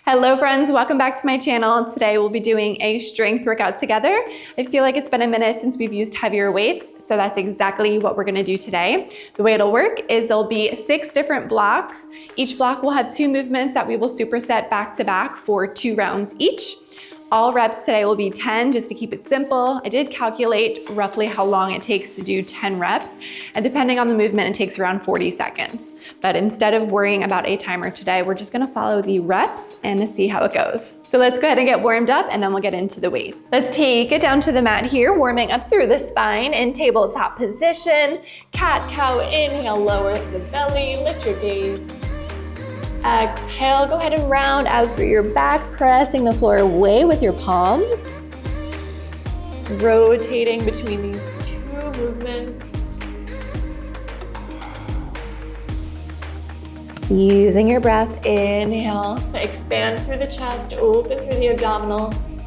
Hello friends, welcome back to my channel. Today we'll be doing a strength workout together. I feel like it's been a minute since we've used heavier weights, so that's exactly what we're gonna do today. The way it'll work is there'll be 6 different blocks. Each block will have 2 movements that we will superset back to back for 2 rounds each. All reps today will be 10, just to keep it simple. I did calculate roughly how long it takes to do 10 reps, and depending on the movement, it takes around 40 seconds. But instead of worrying about a timer today, we're just gonna follow the reps and see how it goes. So let's go ahead and get warmed up, and then we'll get into the weights. Let's take it down to the mat here, warming up through the spine in tabletop position. Cat-cow, inhale, lower the belly, lift your gaze. Exhale, go ahead and round out through your back, pressing the floor away with your palms. Rotating between these 2 movements. Using your breath, inhale to expand through the chest, open through the abdominals.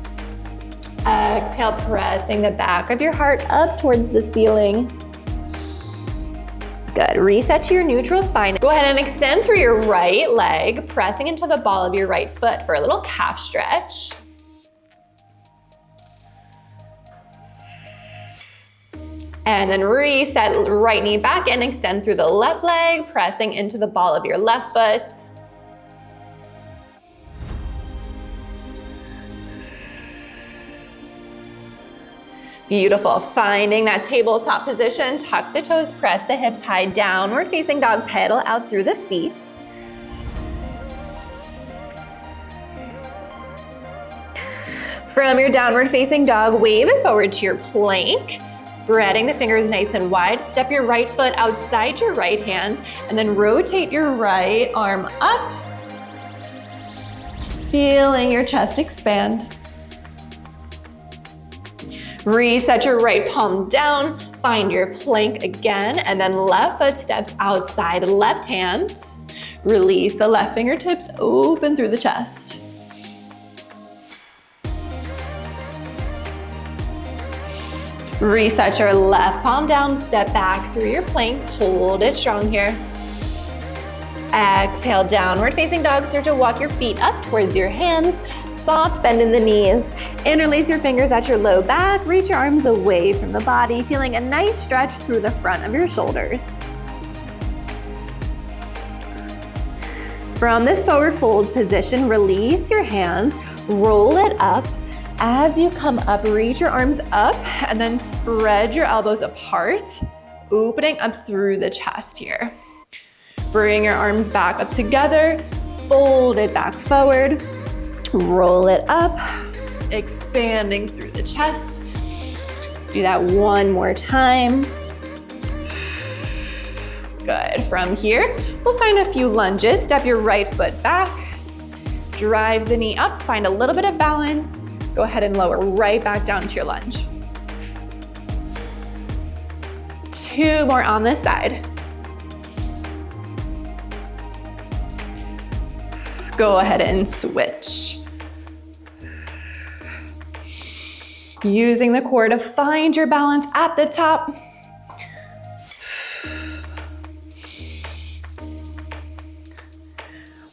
Exhale, pressing the back of your heart up towards the ceiling. Good, reset to your neutral spine. Go ahead and extend through your right leg, pressing into the ball of your right foot for a little calf stretch. And then reset right knee back and extend through the left leg, pressing into the ball of your left foot. Beautiful, finding that tabletop position, tuck the toes, press the hips high, downward facing dog, pedal out through the feet. From your downward facing dog, wave it forward to your plank, spreading the fingers nice and wide. Step your right foot outside your right hand, and then rotate your right arm up, feeling your chest expand. Reset your right palm down, find your plank again, and then left foot steps outside left hand. Release the left fingertips, open through the chest. Reset your left palm down, step back through your plank, hold it strong here. Exhale, downward facing dog, start to walk your feet up towards your hands. Soft bend in the knees. Interlace your fingers at your low back. Reach your arms away from the body, feeling a nice stretch through the front of your shoulders. From this forward fold position, release your hands, roll it up. As you come up, reach your arms up and then spread your elbows apart, opening up through the chest here. Bring your arms back up together, fold it back forward. Roll it up, expanding through the chest. Let's do that one more time. Good. From here, we'll find a few lunges. Step your right foot back, drive the knee up, find a little bit of balance. Go ahead and lower right back down to your lunge. 2 more on this side. Go ahead and switch. Using the core to find your balance at the top.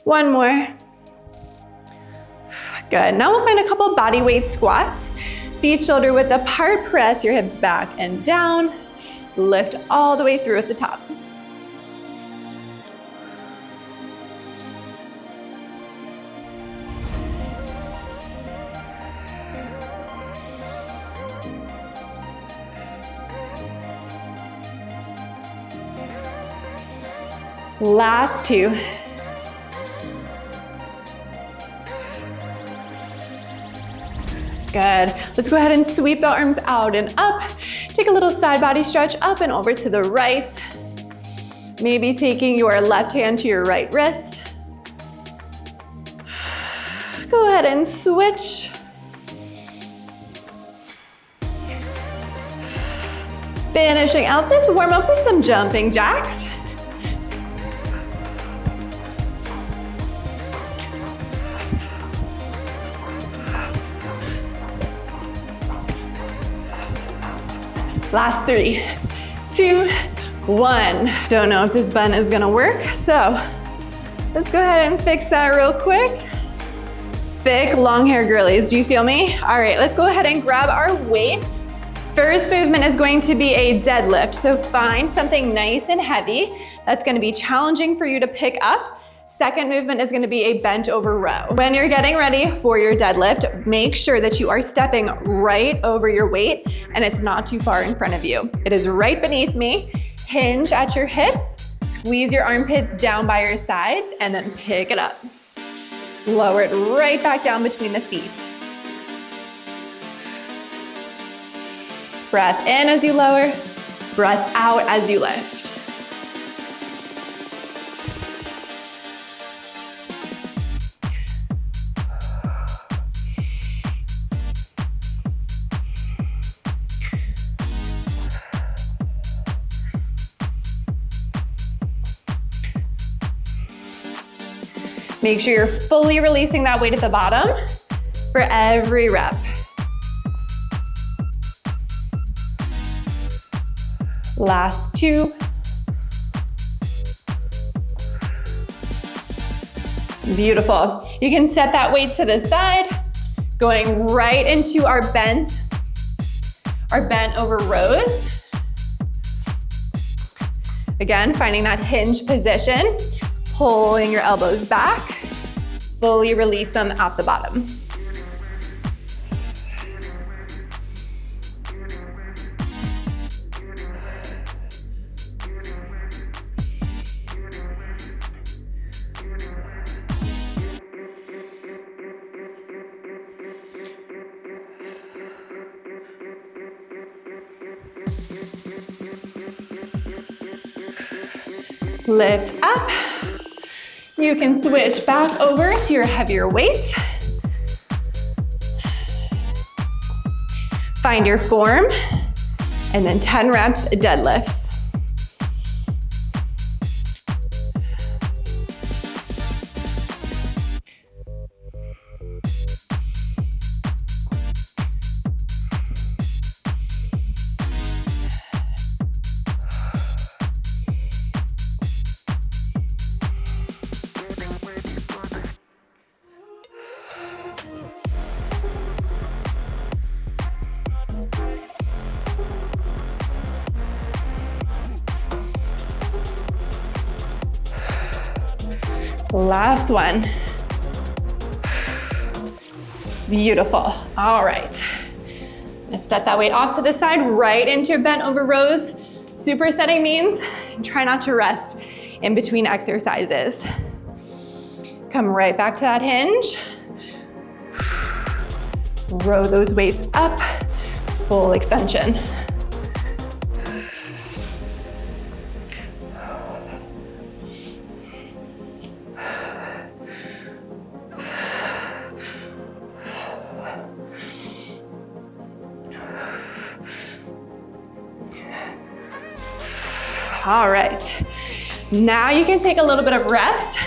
One more. Good, now we'll find a couple body weight squats. Feet shoulder width apart, press your hips back and down. Lift all the way through at the top. Last 2. Good. Let's go ahead and sweep the arms out and up. Take a little side body stretch up and over to the right. Maybe taking your left hand to your right wrist. Go ahead and switch. Finishing out this warm up with some jumping jacks. Last 3, 2, 1. Don't know if this button is gonna work, so let's go ahead and fix that real quick. Thick, long hair girlies, do you feel me? All right, let's go ahead and grab our weights. First movement is going to be a deadlift. So find something nice and heavy that's gonna be challenging for you to pick up. Second movement is gonna be a bent over row. When you're getting ready for your deadlift, make sure that you are stepping right over your weight and it's not too far in front of you. It is right beneath me. Hinge at your hips, squeeze your armpits down by your sides, and then pick it up. Lower it right back down between the feet. Breath in as you lower, breath out as you lift. Make sure you're fully releasing that weight at the bottom for every rep. Last 2. Beautiful. You can set that weight to the side, going right into our bent over rows. Again, finding that hinge position, pulling your elbows back, fully release them at the bottom. Lift up. You can switch back over to your heavier weights. Find your form, and then 10 reps deadlifts. Last one. Beautiful. All right. Let's set that weight off to the side, right into bent over rows. Supersetting means try not to rest in between exercises. Come right back to that hinge. Row those weights up, full extension. All right, now you can take a little bit of rest.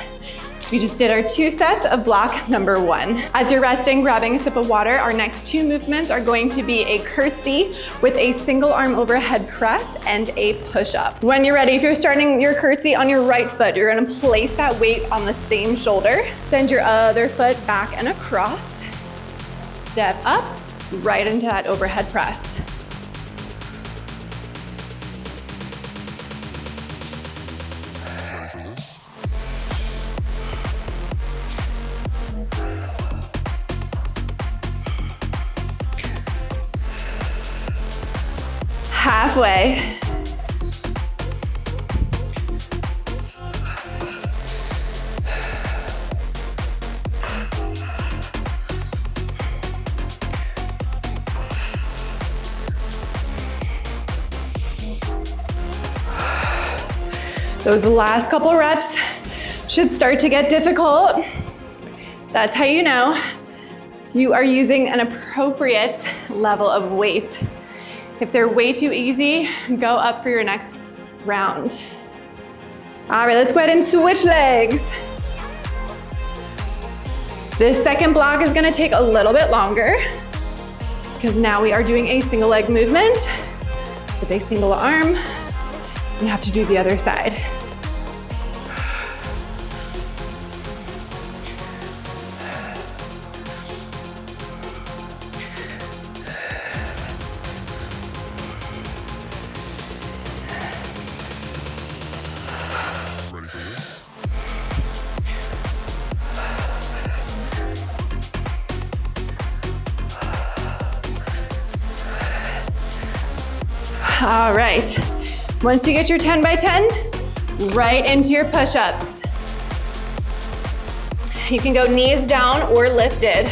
We just did our 2 sets of block number 1. As you're resting, grabbing a sip of water, our next 2 movements are going to be a curtsy with a single arm overhead press and a push-up. When you're ready, if you're starting your curtsy on your right foot, you're gonna place that weight on the same shoulder. Send your other foot back and across. Step up, right into that overhead press. Halfway. Those last couple reps should start to get difficult. That's how you know you are using an appropriate level of weight. If they're way too easy, go up for your next round. All right, let's go ahead and switch legs. This second block is gonna take a little bit longer because now we are doing a single leg movement with a single arm. You have to do the other side. All right. Once you get your 10 by 10, right into your push-ups. You can go knees down or lifted.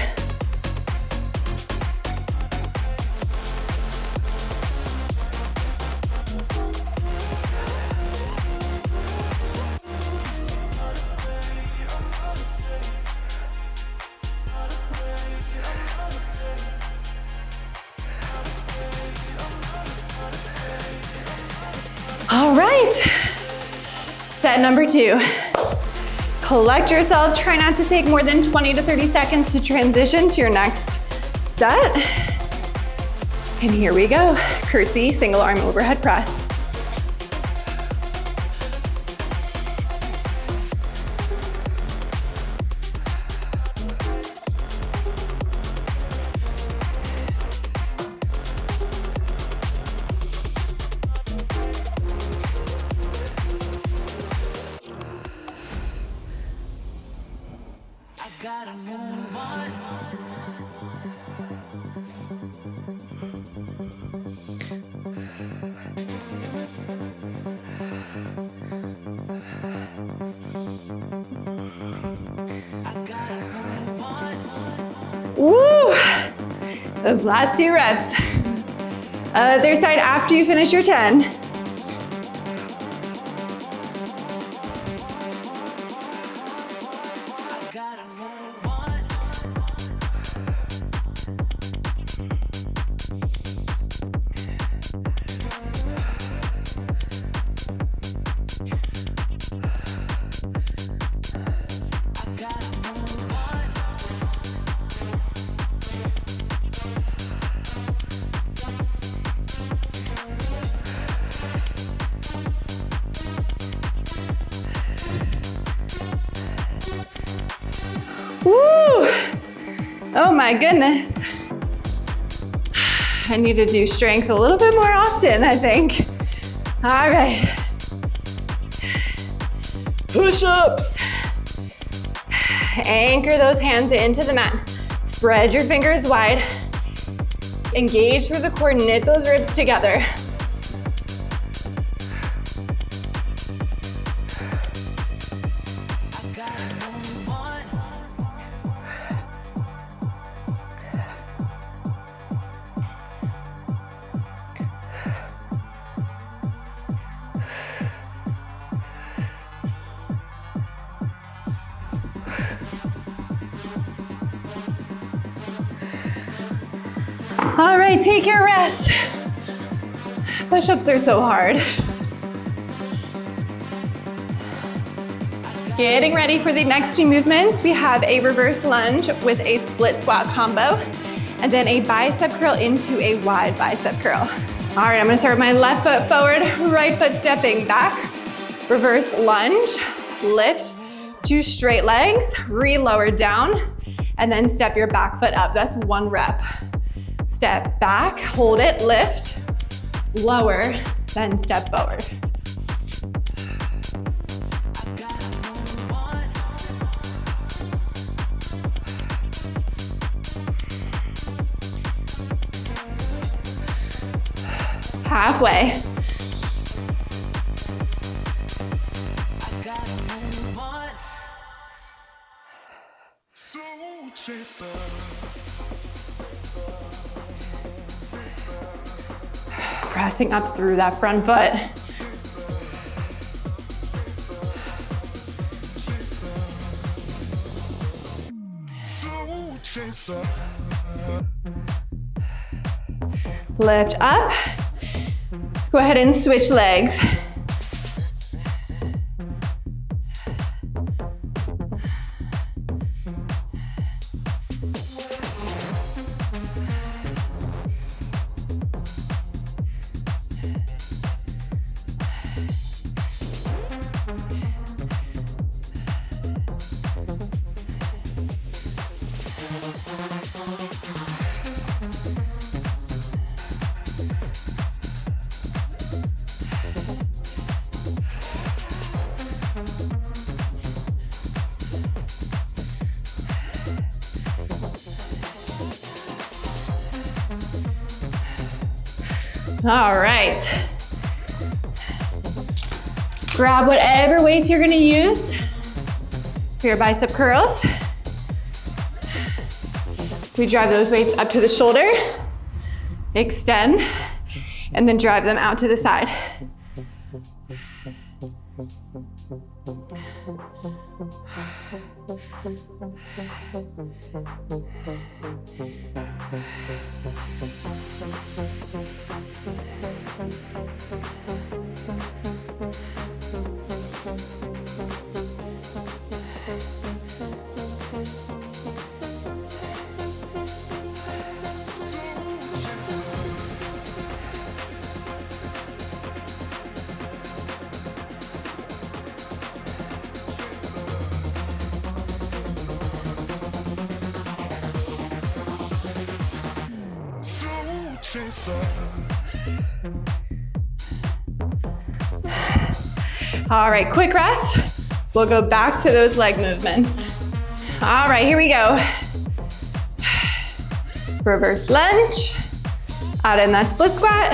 All right, set number 2. Collect yourself, try not to take more than 20 to 30 seconds to transition to your next set. And here we go, curtsy, single arm overhead press. Gotta move on. Woo! Those last 2 reps. Other side after you finish your 10. Woo! Oh my goodness. I need to do strength a little bit more often, I think. All right. Push-ups. Anchor those hands into the mat. Spread your fingers wide. Engage through the core, knit those ribs together. All right, take your rest. Push-ups are so hard. Getting ready for the next 2 movements. We have a reverse lunge with a split squat combo, and then a bicep curl into a wide bicep curl. All right, I'm gonna start with my left foot forward, right foot stepping back, reverse lunge, lift 2 straight legs, re-lower down, and then step your back foot up. That's 1 rep. Step back, hold it, lift, lower, then step forward. Halfway. Pressing up through that front foot. Lift up. Go ahead and switch legs. All right. Grab whatever weights you're gonna use for your bicep curls. We drive those weights up to the shoulder, extend, and then drive them out to the side. All right, quick rest. We'll go back to those leg movements. All right, here we go. Reverse lunge. Add in that split squat.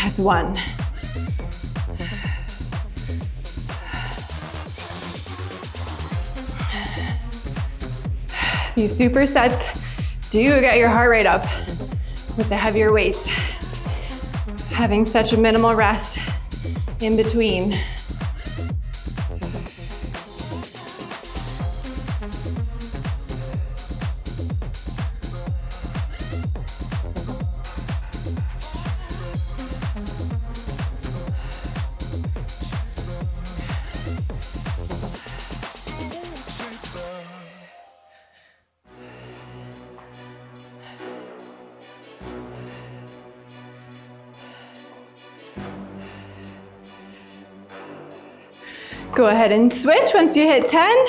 That's 1. These supersets do get your heart rate up with the heavier weights. Having such a minimal rest in between. Go ahead and switch once you hit 10.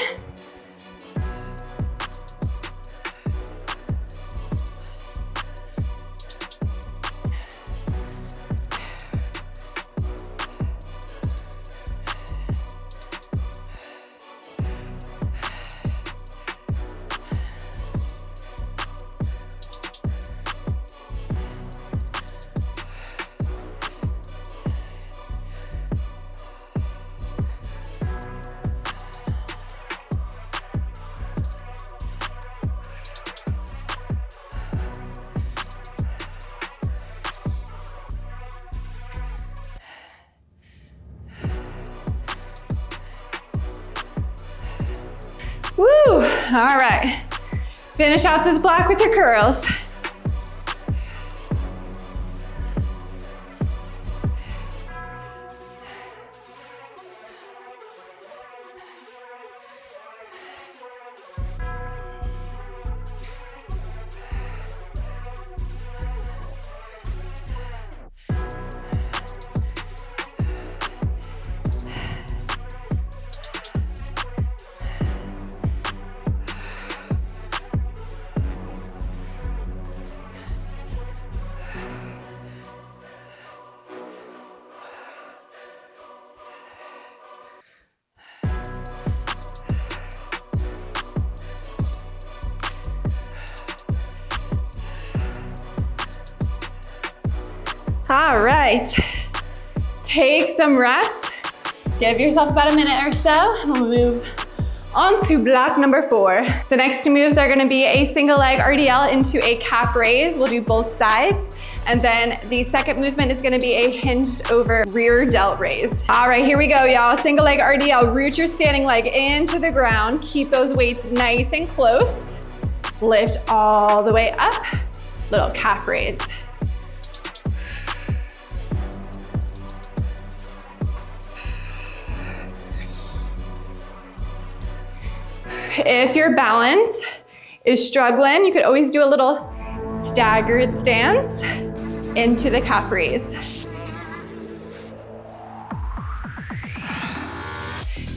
Woo, all right. Finish out this block with your curls. All right, take some rest. Give yourself about a minute or so, and we'll move on to block number 4. The next 2 moves are gonna be a single leg RDL into a calf raise. We'll do both sides. And then the second movement is gonna be a hinged over rear delt raise. All right, here we go, y'all. Single leg RDL, root your standing leg into the ground. Keep those weights nice and close. Lift all the way up, little calf raise. If your balance is struggling, you could always do a little staggered stance into the calf raise.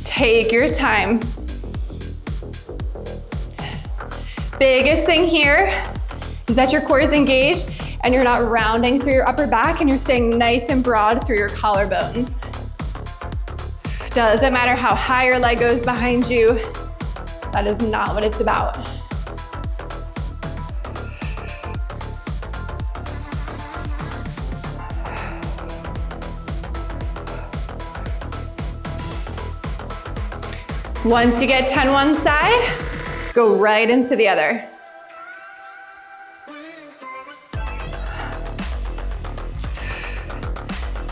Take your time. Biggest thing here is that your core is engaged and you're not rounding through your upper back and you're staying nice and broad through your collarbones. Doesn't matter how high your leg goes behind you. That is not what it's about. Once you get 10 one side, go right into the other.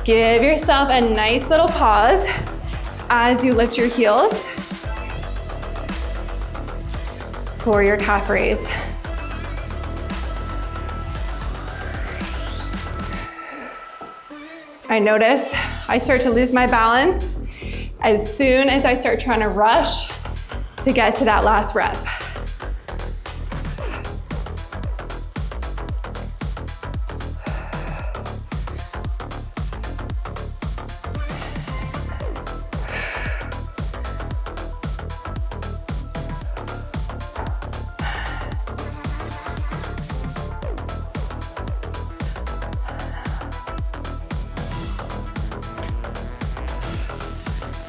Give yourself a nice little pause as you lift your heels for your calf raise. I notice I start to lose my balance as soon as I start trying to rush to get to that last rep.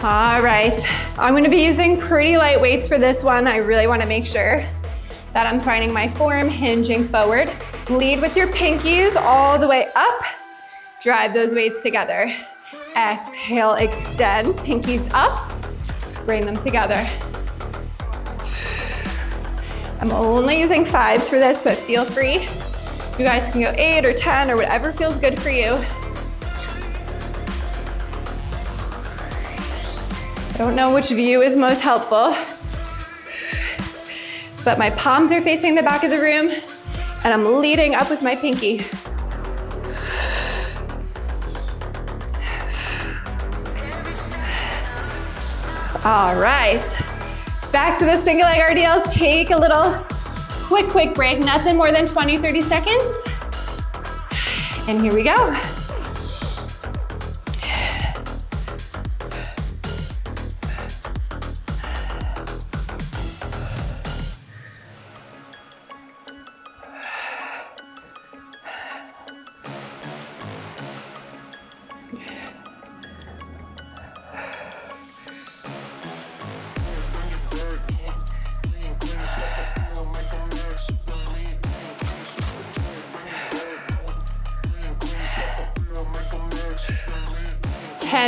All right, I'm gonna be using pretty light weights for this one. I really wanna make sure that I'm finding my form hinging forward. Lead with your pinkies all the way up. Drive those weights together. Exhale, extend, pinkies up. Bring them together. I'm only using 5s for this, but feel free. You guys can go 8 or 10 or whatever feels good for you. I don't know which view is most helpful, but my palms are facing the back of the room and I'm leading up with my pinky. All right, back to the single leg RDLs. Take a little quick break, nothing more than 20, 30 seconds. And here we go.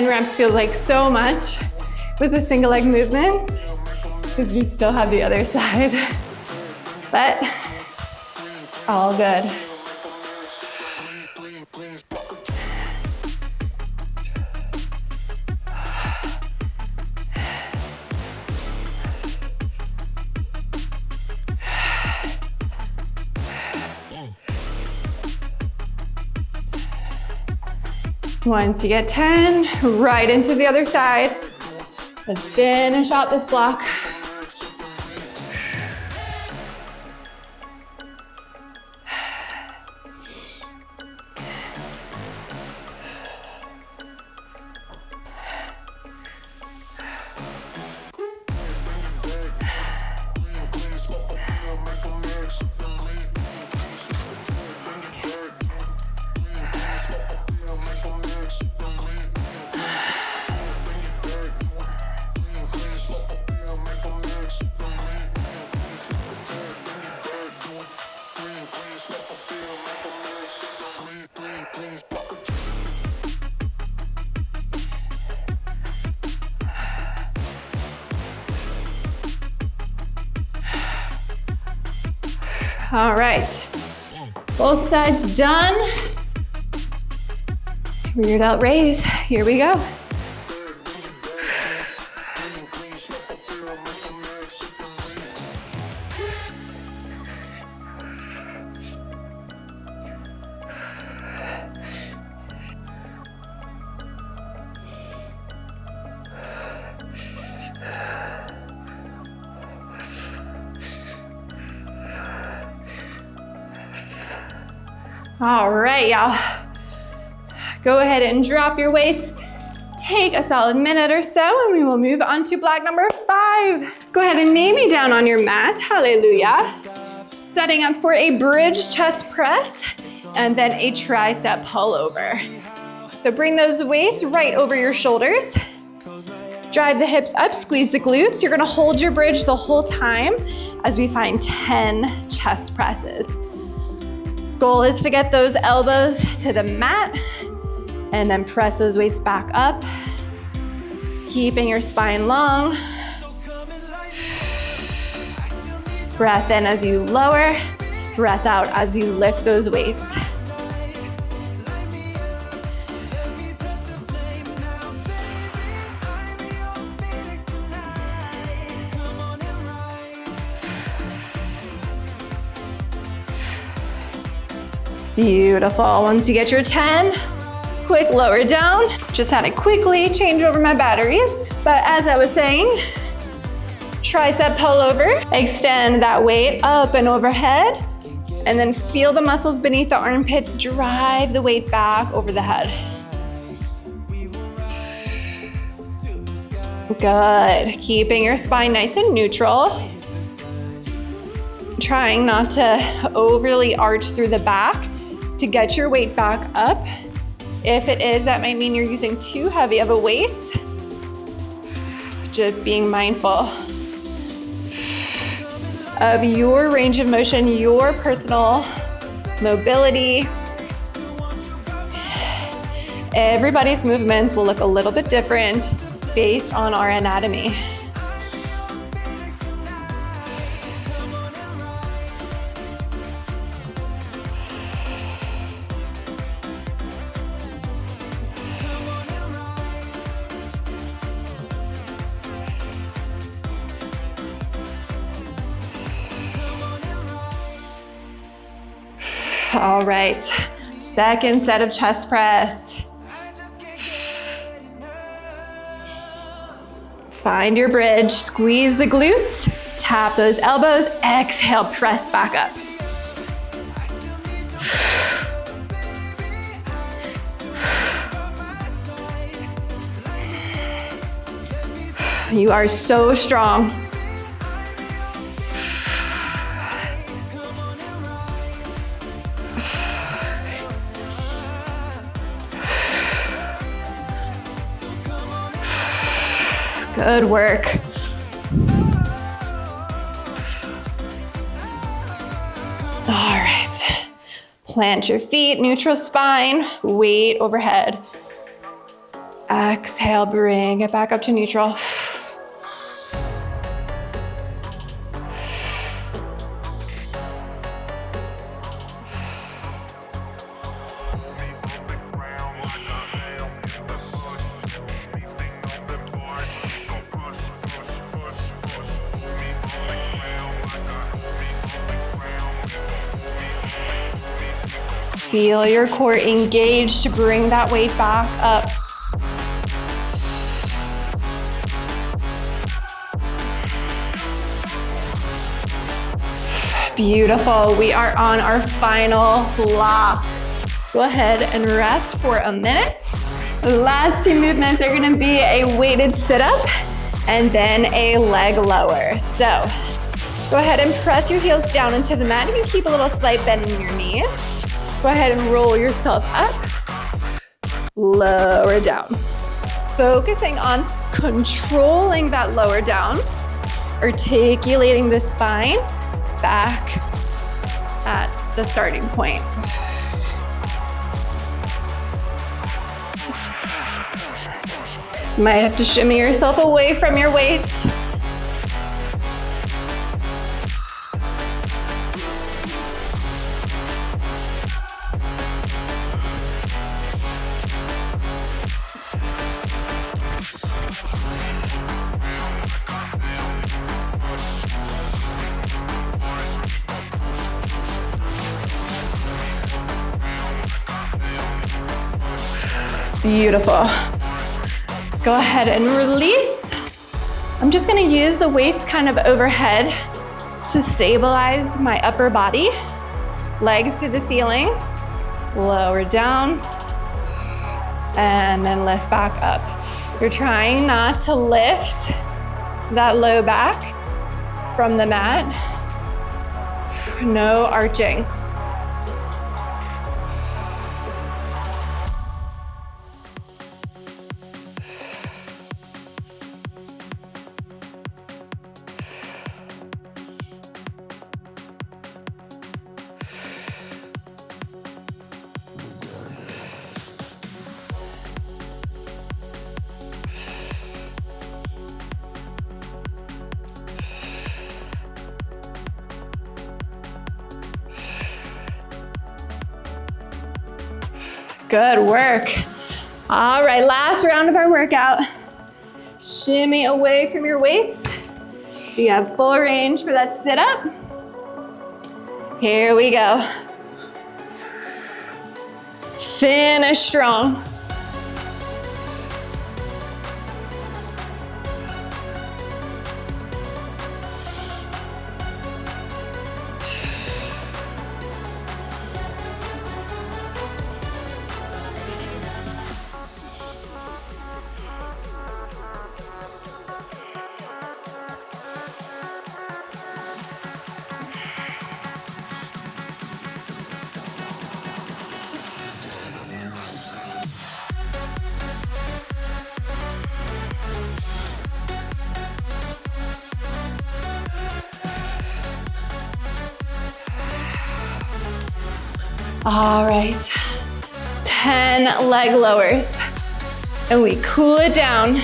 Reps feels like so much with the single leg movements because we still have the other side, but all good. Once you get 10, right into the other side. Let's finish out this block. All right, both sides done. Rear delt raise, here we go. All right, y'all. Go ahead and drop your weights. Take a solid minute or so and we will move on to block number 5. Go ahead and lay me down on your mat, hallelujah. Setting up for a bridge chest press and then a tricep pullover. So bring those weights right over your shoulders. Drive the hips up, squeeze the glutes. You're gonna hold your bridge the whole time as we find 10 chest presses. Goal is to get those elbows to the mat and then press those weights back up, keeping your spine long. Breath in as you lower, breath out as you lift those weights. Beautiful. Once you get your 10, quick lower down. Just had to quickly change over my batteries. But as I was saying, tricep pull over, extend that weight up and overhead, and then feel the muscles beneath the armpits drive the weight back over the head. Good. Keeping your spine nice and neutral. Trying not to overly arch through the back to get your weight back up. If it is, that might mean you're using too heavy of a weight. Just being mindful of your range of motion, your personal mobility. Everybody's movements will look a little bit different based on our anatomy. All right, second set of chest press. Find your bridge, squeeze the glutes, tap those elbows, exhale, press back up. You are so strong. Good work. All right. Plant your feet, neutral spine, weight overhead. Exhale, bring it back up to neutral. Feel your core engaged to bring that weight back up. Beautiful. We are on our final block. Go ahead and rest for a minute. The last two movements are going to be a weighted sit-up and then a leg lower. So go ahead and press your heels down into the mat. You can keep a little slight bend in your knees. Go ahead and roll yourself up, lower down. Focusing on controlling that lower down, articulating the spine back at the starting point. You might have to shimmy yourself away from your weights. Beautiful. Go ahead and release. I'm just gonna use the weights kind of overhead to stabilize my upper body. Legs to the ceiling, lower down, and then lift back up. You're trying not to lift that low back from the mat. No arching. Good work. All right, last round of our workout. Shimmy away from your weights so you have full range for that sit up. Here we go. Finish strong. All right, 10 leg lowers, and we cool it down.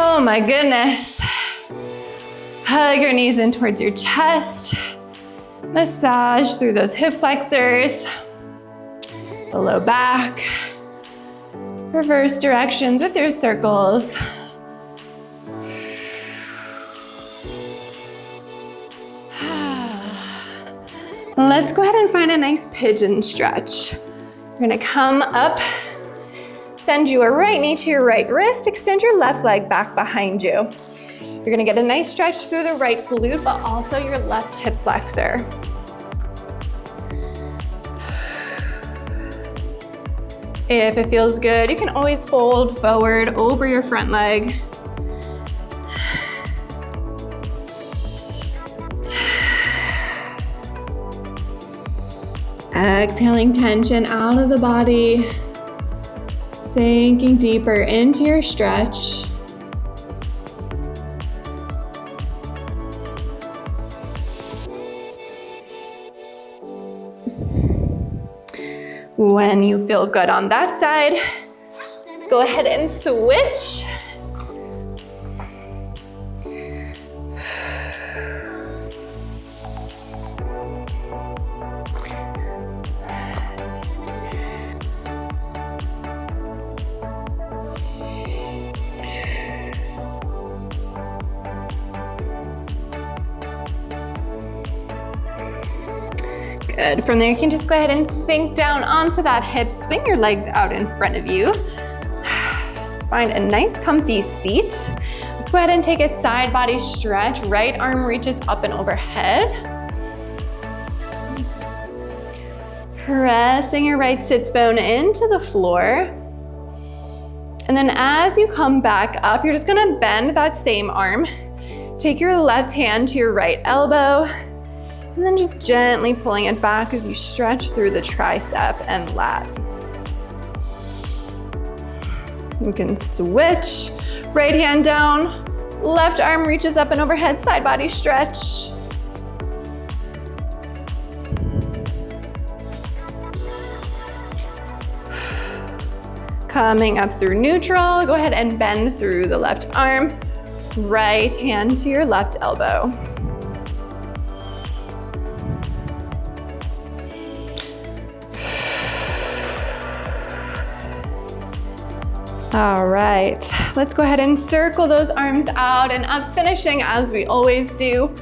Oh my goodness. Hug your knees in towards your chest. Massage through those hip flexors, the low back. Reverse directions with your circles. Let's go ahead and find a nice pigeon stretch. You're gonna come up, send your right knee to your right wrist, extend your left leg back behind you. You're gonna get a nice stretch through the right glute, but also your left hip flexor. If it feels good, you can always fold forward over your front leg. Exhaling tension out of the body, sinking deeper into your stretch. When you feel good on that side, go ahead and switch. Good. From there, you can just go ahead and sink down onto that hip, swing your legs out in front of you. Find a nice comfy seat. Let's go ahead and take a side body stretch. Right arm reaches up and overhead. Pressing your right sits bone into the floor. And then as you come back up, you're just gonna bend that same arm. Take your left hand to your right elbow. And then just gently pulling it back as you stretch through the tricep and lat. You can switch. Right hand down, left arm reaches up and overhead, side body stretch. Coming up through neutral, go ahead and bend through the left arm. Right hand to your left elbow. All right, let's go ahead and circle those arms out and up, finishing as we always do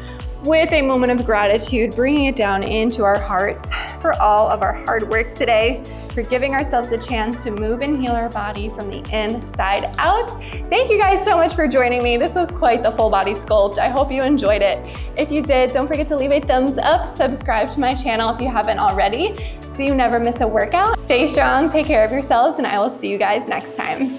with a moment of gratitude, bringing it down into our hearts for all of our hard work today. for giving ourselves a chance to move and heal our body from the inside out. Thank you guys so much for joining me. This was quite the full body sculpt. I hope you enjoyed it. If you did, don't forget to leave a thumbs up, subscribe to my channel if you haven't already, so you never miss a workout. Stay strong, take care of yourselves, and I will see you guys next time.